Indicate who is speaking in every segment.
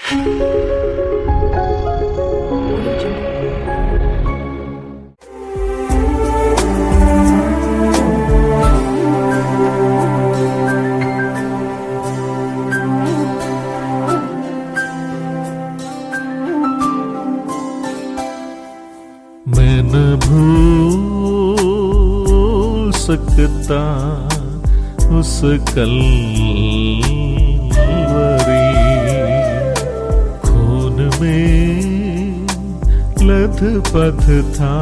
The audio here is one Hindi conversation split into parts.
Speaker 1: मैं न भूल सकता उस कलवरी, खून में लथपथ था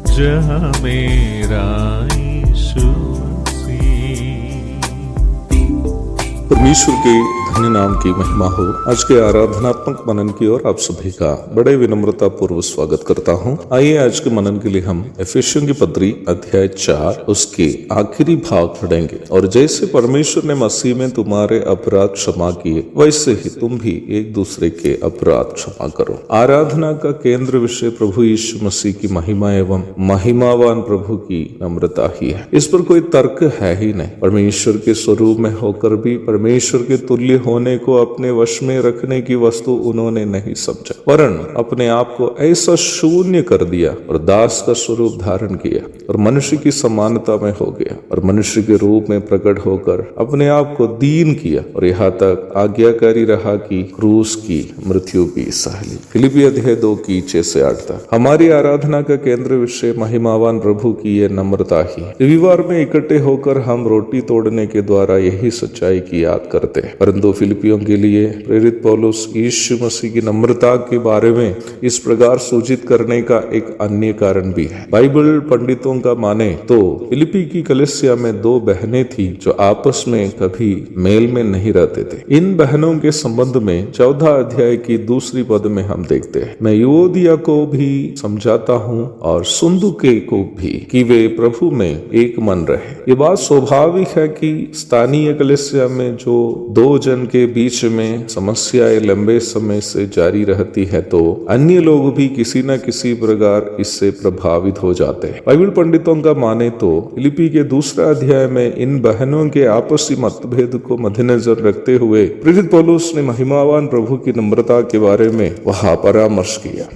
Speaker 1: जहाँ मेरा यीशु मसीह।
Speaker 2: परमेश्वर के धन्य नाम की महिमा हो। आज के आराधनात्मक मनन की ओर आप सभी का बड़े विनम्रता पूर्व स्वागत करता हूं। आइए आज के मनन के लिए हम एफेसियों की पत्री अध्याय 4 उसके आखिरी भाग पढ़ेंगे। और जैसे परमेश्वर ने मसीह में तुम्हारे अपराध क्षमा किए, वैसे ही तुम भी एक दूसरे के अपराध क्षमा करो। आराधना का केंद्र विषय प्रभु यीशु मसीह की महिमा एवं महिमावान प्रभु की नम्रता ही है। इस पर कोई तर्क है ही नहीं। परमेश्वर के स्वरूप में होकर भी परमेश्वर के तुल्य होने को अपने वश में रखने की वस्तु उन्होंने नहीं समझा, वरन अपने आप को ऐसा शून्य कर दिया और दास का स्वरूप धारण किया और मनुष्य की समानता में हो गया और मनुष्य के रूप में प्रकट होकर अपने आप को दीन किया और यहाँ तक आज्ञाकारी रहा कि क्रूस की मृत्यु भी सह ली। फिलिपी अध्याय 2 की 6 से 8 तक। हमारी आराधना का केंद्र विषय महिमावान प्रभु की यह नम्रता ही। रविवार में इकट्ठे होकर हम रोटी तोड़ने के द्वारा यही सच्चाई की याद करते हैं, परंतु फिलिपियों के लिए प्रेरित पौलुस यीशु मसीह की नम्रता के बारे में इस प्रकार सूचित करने का एक अन्य कारण भी है। बाइबल पंडितों का माने तो फिलिपी की कलीसिया में 2 बहनें थी जो आपस में कभी मेल में नहीं रहते थे। इन बहनों के संबंध में 14 अध्याय की 2 पद में हम देखते हैं, मैं युओदिया को भी समझाता हूँ और सुन्दुके को भी कि वे प्रभु में एक मन रहे। ये बात स्वाभाविक है कि स्थानीय कलीसिया में जो 2 जन के बीच में समस्याएं लंबे समय से जारी रहती है तो अन्य लोग भी किसी न किसी प्रकार इससे प्रभावित हो जाते हैं। बाइबल पंडितों का माने तो फिलिपी के 2 अध्याय में इन बहनों के आपसी मतभेद को मद्देनजर रखते हुए प्रेरित पौलुस ने महिमावान प्रभु की नम्रता के बारे में वहां परामर्श किया।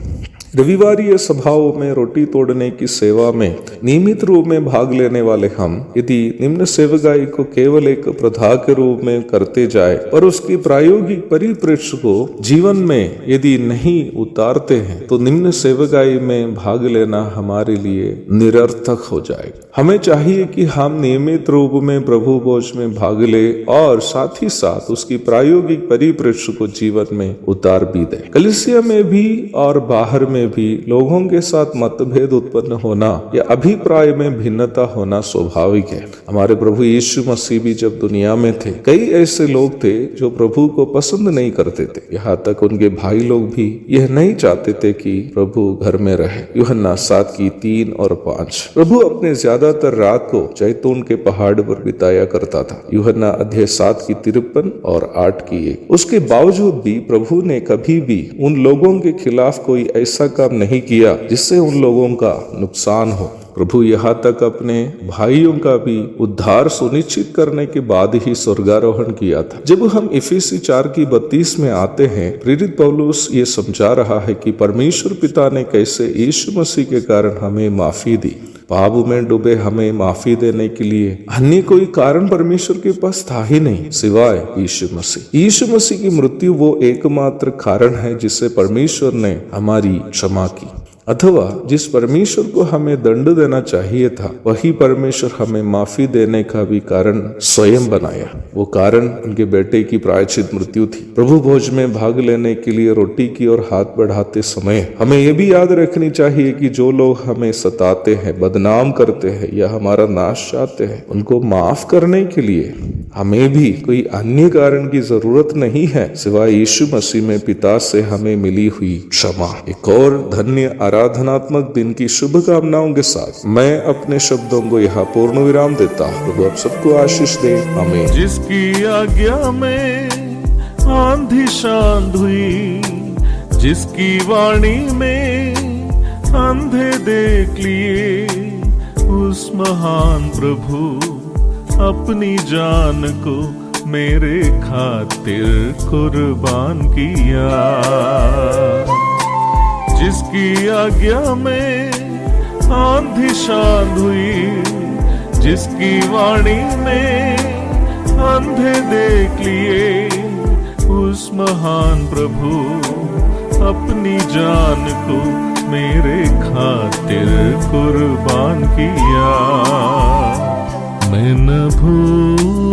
Speaker 2: रविवारीय सभाओं में रोटी तोड़ने की सेवा में नियमित रूप में भाग लेने वाले हम यदि निम्न सेवकाई को केवल एक प्रथा के रूप में करते जाए और उसकी प्रायोगिक परिप्रेक्ष्य को जीवन में यदि नहीं उतारते हैं तो निम्न सेवकाई में भाग लेना हमारे लिए निरर्थक हो जाएगा। हमें चाहिए कि हम नियमित रूप में प्रभु भोज में भाग ले और साथ ही साथ उसकी प्रायोगिक परिप्रेक्ष्य को जीवन में उतार भी दे। कलीसिया में भी और बाहर में भी लोगों के साथ मतभेद उत्पन्न होना या अभिप्राय में भिन्नता होना स्वाभाविक है। हमारे प्रभु यीशु मसीह भी जब दुनिया में थे, कई ऐसे लोग थे जो प्रभु को पसंद नहीं करते थे। यहाँ तक उनके भाई लोग भी यह नहीं चाहते थे कि प्रभु घर में रहे। यूहन्ना 7 की 3 और 5। प्रभु अपने ज्यादातर रात को जैतून के पहाड़ पर बिताया करता था। यूहन्ना अध्याय 7 की 53 और 8 की 1। उसके बावजूद भी प्रभु ने कभी भी उन लोगों के खिलाफ कोई ऐसा काम नहीं किया जिससे उन लोगों का नुकसान हो। प्रभु यहाँ तक अपने भाइयों का भी उद्धार सुनिश्चित करने के बाद ही स्वर्गारोहण किया था। जब हम इफिसी 4 की 32 में आते हैं, प्रेरित पौलुस ये समझा रहा है कि परमेश्वर पिता ने कैसे यीशु मसीह के कारण हमें माफी दी। पाप में डूबे हमें माफी देने के लिए अन्य कोई कारण परमेश्वर के पास था ही नहीं सिवाय यीशु मसीह। यीशु मसीह की मृत्यु वो एकमात्र कारण है जिससे परमेश्वर ने हमारी क्षमा की, अथवा जिस परमेश्वर को हमें दंड देना चाहिए था वही परमेश्वर हमें माफी देने का भी कारण स्वयं बनाया। वो कारण उनके बेटे की प्रायश्चित मृत्यु थी। प्रभु भोज में भाग लेने के लिए रोटी की ओर हाथ बढ़ाते समय हमें यह भी याद रखनी चाहिए कि जो लोग हमें सताते हैं, बदनाम करते हैं या हमारा नाश चाहते हैं, उनको माफ करने के लिए हमें भी कोई अन्य कारण की जरूरत नहीं है सिवाय यीशु मसीह में पिता से हमें मिली हुई क्षमा। एक और धन्य आराधनात्मक दिन की शुभकामनाओं के साथ मैं अपने शब्दों को यहाँ पूर्ण विराम देता हूँ। प्रभु आप सबको आशीष दे, आमीन।
Speaker 1: जिसकी आज्ञा में आंधी शांत हुई, जिसकी वाणी में अंधे देख लिए, उस महान प्रभु अपनी जान को मेरे खातिर कुर्बान किया। जिसकी आज्ञा में आंधी शांत हुई, जिसकी वाणी में अंधे देख लिए, उस महान प्रभु अपनी जान को मेरे खातिर कुर्बान किया। मैं न भूल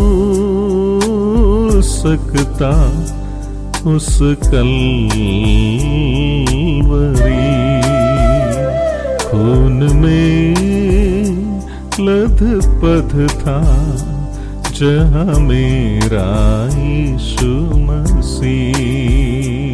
Speaker 1: सकता उस कलवरी, खून में लथपथ था जहाँ मेरा यीशु मसीह।